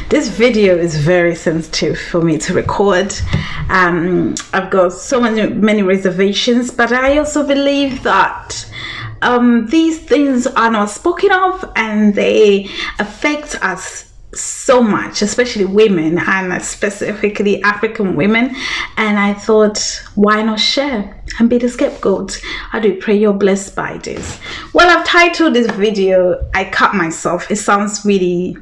This video is very sensitive for me to record. I've got so many reservations, but I also believe that these things are not spoken of, and they affect us so much, especially women, and specifically African women. And I thought, why not share and be the scapegoat? I do pray you're blessed by this. Well, I've titled this video, I Cut Myself. It sounds really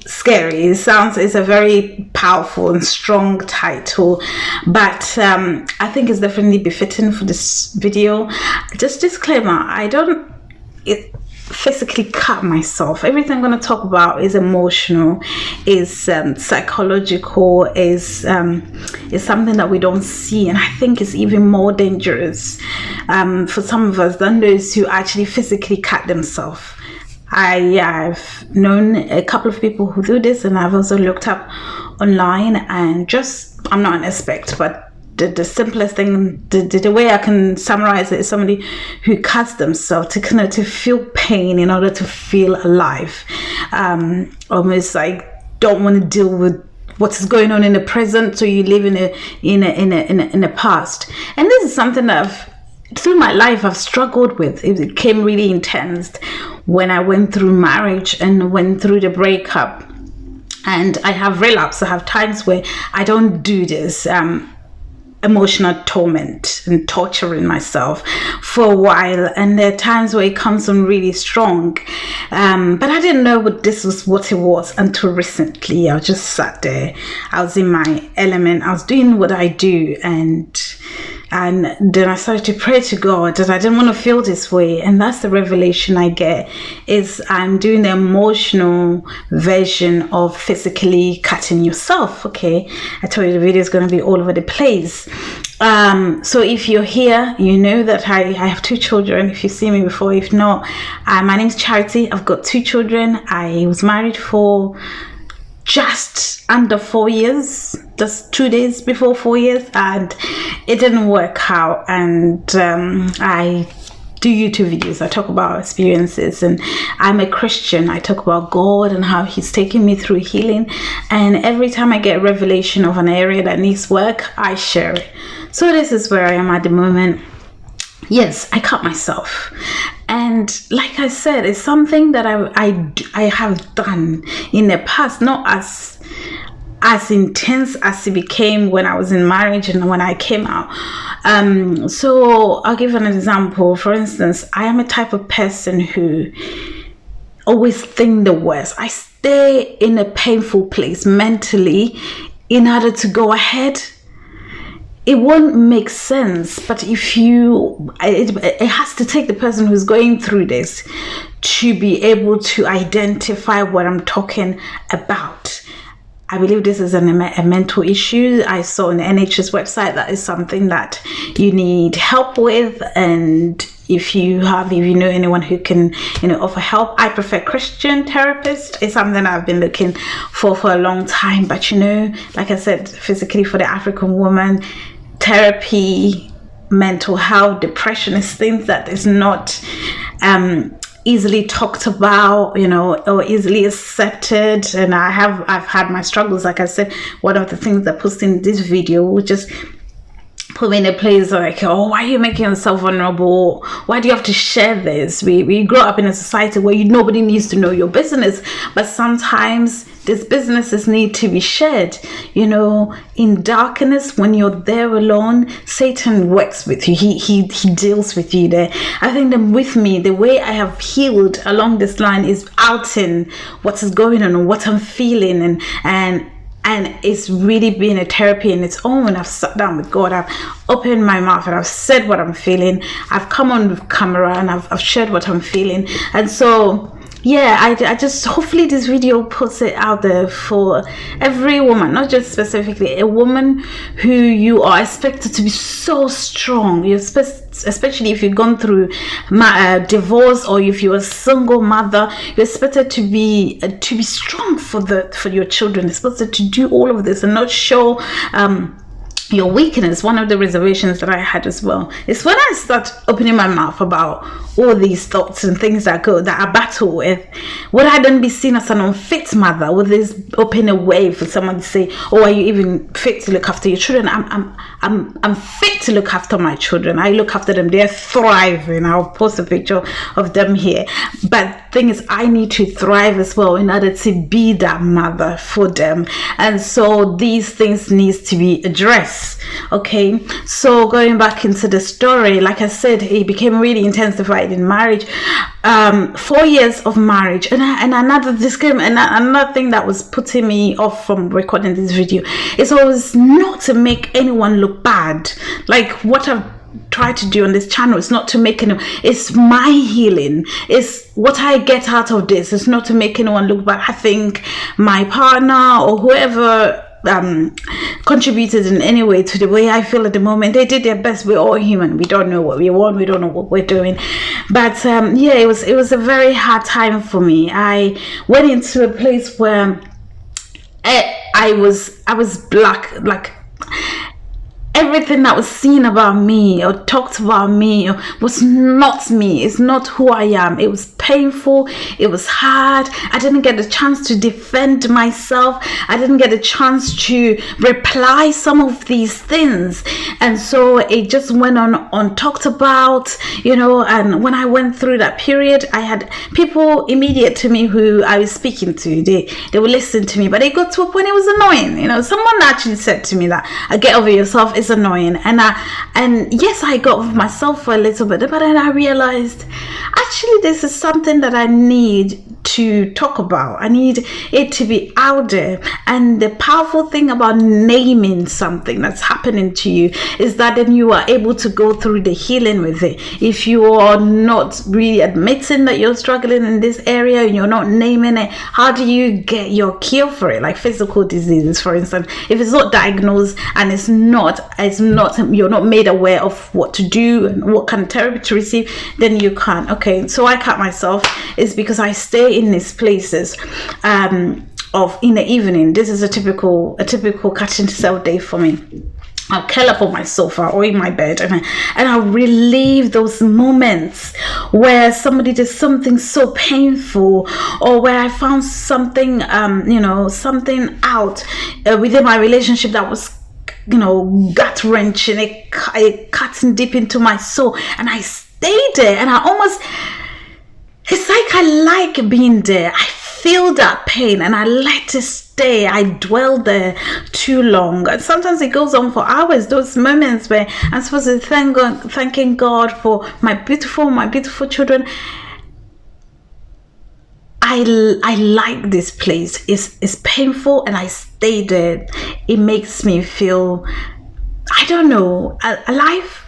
scary. It's a very powerful and strong title, but I think it's definitely befitting for this video. Just disclaimer, I don't physically cut myself. Everything I'm going to talk about is emotional, is psychological, is something that we don't see, and I think it's even more dangerous for some of us than those who actually physically cut themselves. I've known a couple of people who do this, and I've also looked up online, and I'm not an expert, but the simplest thing, the way I can summarize it, is somebody who cuts themselves to feel pain in order to feel alive. Almost like don't want to deal with what's going on in the present, so you live in the past. And this is something that through my life I've struggled with. It became really intense when I went through marriage and went through the breakup, and I have relapse. I have times where I don't do this emotional torment and torturing myself for a while, and there are times where it comes on really strong, but I didn't know this was what it was until recently. I just sat there, I was in my element, I was doing what I do, and then I started to pray to God that I didn't want to feel this way. And that's the revelation I get, is I'm doing the emotional version of physically cutting yourself. Okay, I told you the video is going to be all over the place. So if you're here, you know that I have 2 children. If you see me before, if not, my name's Charity. I've got 2 children. I was married for just under 4 years, just 2 days before 4 years, and it didn't work out. And I do YouTube videos. I talk about experiences, and I'm a Christian. I talk about God and how He's taken me through healing, and every time I get a revelation of an area that needs work, I share it. So this is where I am at the moment. Yes, I cut myself, and like I said, it's something that I have done in the past, not as intense as it became when I was in marriage and when I came out. So I'll give an example. For instance, I am a type of person who always think the worst. I stay in a painful place mentally in order to go ahead. It won't make sense, but it has to take the person who's going through this to be able to identify what I'm talking about. I believe this is a mental issue. I saw on the NHS website that is something that you need help with, and if you know anyone who can offer help, I prefer Christian therapist. It's something I've been looking for a long time, but like I said, physically for the African woman, therapy, mental health, depression is things that is not easily talked about, or easily accepted. And I've had my struggles. Like I said, one of the things that posted in this video will just put me in a place like, oh, why are you making yourself vulnerable? Why do you have to share this? We grow up in a society where nobody needs to know your business, but sometimes these businesses need to be shared. In darkness, when you're there alone, Satan works with you. He deals with you there. I think that with me, the way I have healed along this line is outing what is going on and what I'm feeling, and it's really been a therapy in its own. I've sat down with God, I've opened my mouth, and I've said what I'm feeling. I've come on with camera, and I've shared what I'm feeling. And so yeah, I just, hopefully this video puts it out there for every woman, not just specifically a woman who you are expected to be so strong. Especially if you've gone through divorce, or if you're a single mother, you're expected to be strong for your children. You're supposed to do all of this and not show your weakness. One of the reservations that I had as well is when I start opening my mouth about all these thoughts and things that I battle with, would I then be seen as an unfit mother? Would this open a way for someone to say, oh, are you even fit to look after your children? I'm fit to look after my children. I look after them, they're thriving. I'll post a picture of them here. But the thing is, I need to thrive as well in order to be that mother for them. And so these things needs to be addressed. Okay, so going back into the story, like I said, it became really intensified in marriage. 4 years of marriage, and another thing that was putting me off from recording this video is always not to make anyone look bad. Like what I've tried to do on this channel is not to make it's my healing, it's what I get out of this. It's not to make anyone look bad. I think my partner or whoever contributed in any way to the way I feel at the moment, they did their best. We're all human. We don't know what we want. We don't know what we're doing. But yeah, it was a very hard time for me. I went into a place where I was black, like everything that was seen about me or talked about me was not me. It's not who I am. It was painful. It was hard. I didn't get the chance to defend myself. I didn't get a chance to reply some of these things. And so it just went on talked about, you know. And when I went through that period, I had people immediate to me who I was speaking to. They would listen to me, but it got to a point it was annoying. You know, someone actually said to me that get over yourself is annoying, and yes, I got over myself for a little bit, but then I realized actually this is something that I need to talk about. I need it to be out there. And the powerful thing about naming something that's happening to you is that then you are able to go through the healing with it. If you are not really admitting that you're struggling in this area and you're not naming it, how do you get your cure for it? Like physical diseases, for instance, if it's not diagnosed and you're not made aware of what to do and what kind of therapy to receive, then you can't. Okay, so I cut myself is because I stay in these places of in the evening. This is a typical cutting cell day for me. I'll curl up on my sofa or in my bed and I'll relive those moments where somebody did something so painful, or where I found something something out within my relationship that was gut-wrenching, it cutting deep into my soul, and I stayed there, and it's like I like being there. I feel that pain and I like to stay. I dwell there too long, and sometimes it goes on for hours. Those moments where I'm supposed to thanking God for my beautiful children. I like this place. It's painful and I stay there. It makes me feel, I don't know, alive.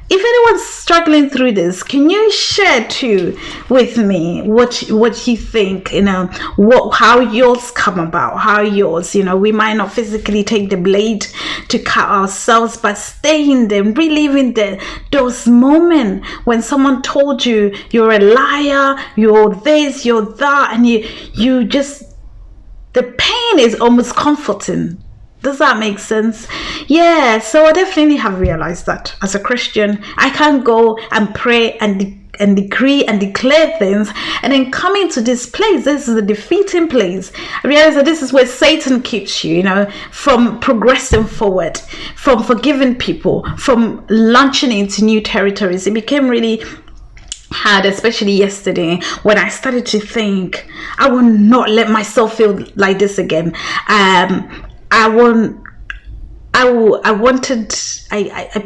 If anyone's struggling through this, can you share too with me what you think, how yours come about, how yours, we might not physically take the blade to cut ourselves, but staying there, reliving those moments when someone told you you're a liar, you're this, you're that, and you just, the pain is almost comforting. Does that make sense? Yeah, so I definitely have realized that as a Christian, I can't go and pray and decree and declare things and then coming to this place. This is a defeating place. I realize that this is where Satan keeps you, from progressing forward, from forgiving people, from launching into new territories. It became really hard, especially yesterday, when I started to think, I will not let myself feel like this again. I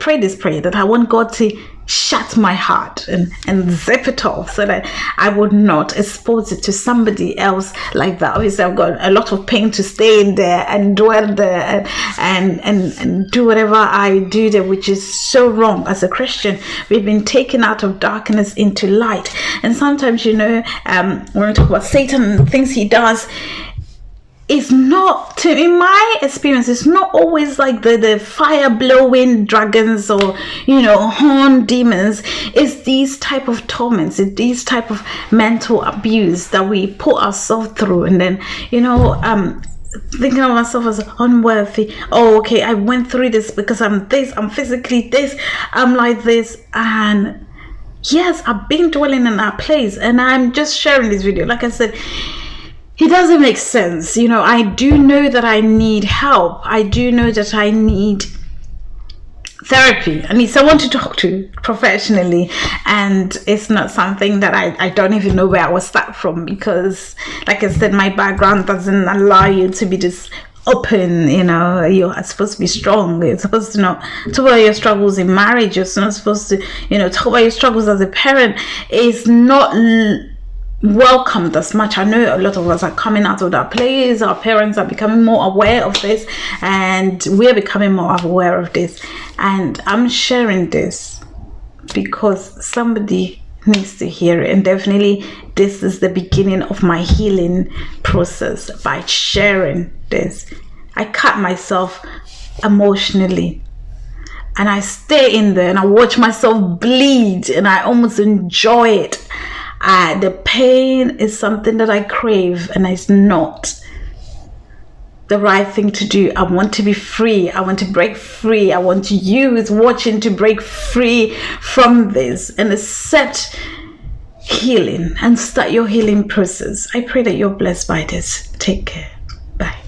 prayed this prayer that I want God to shut my heart and zip it off so that I would not expose it to somebody else like that. Obviously, I've got a lot of pain to stay in there and dwell there and do whatever I do there, which is so wrong. As a Christian, we've been taken out of darkness into light. And sometimes, when we talk about Satan and things he does, it's not, in my experience, it's not always like the fire blowing dragons or horn demons. It's these type of torments, it's these type of mental abuse that we put ourselves through, and then thinking of myself as unworthy. Oh, okay, I went through this because I'm this, I'm physically this, I'm like this. And yes, I've been dwelling in that place, and I'm just sharing this video. Like I said, it doesn't make sense. You know, I do know that I need help. I do know that I need therapy. I need someone to talk to professionally, and it's not something that I don't even know where I will start from, because like I said, my background doesn't allow you to be just open. You know, you're supposed to be strong. You're supposed to not talk about your struggles in marriage. You're not supposed to, you know, talk about your struggles as a parent. It's not welcomed as much. I know a lot of us are coming out of that place. Our parents are becoming more aware of this, and we're becoming more aware of this. And I'm sharing this because somebody needs to hear it, and definitely this is the beginning of my healing process. By sharing this, I cut myself emotionally, and I stay in there and I watch myself bleed, and I almost enjoy it. The pain is something that I crave, and it's not the right thing to do. I want to be free. I want to break free. I want you who's watching to break free from this and accept healing and start your healing process. I pray that you're blessed by this. Take care. Bye.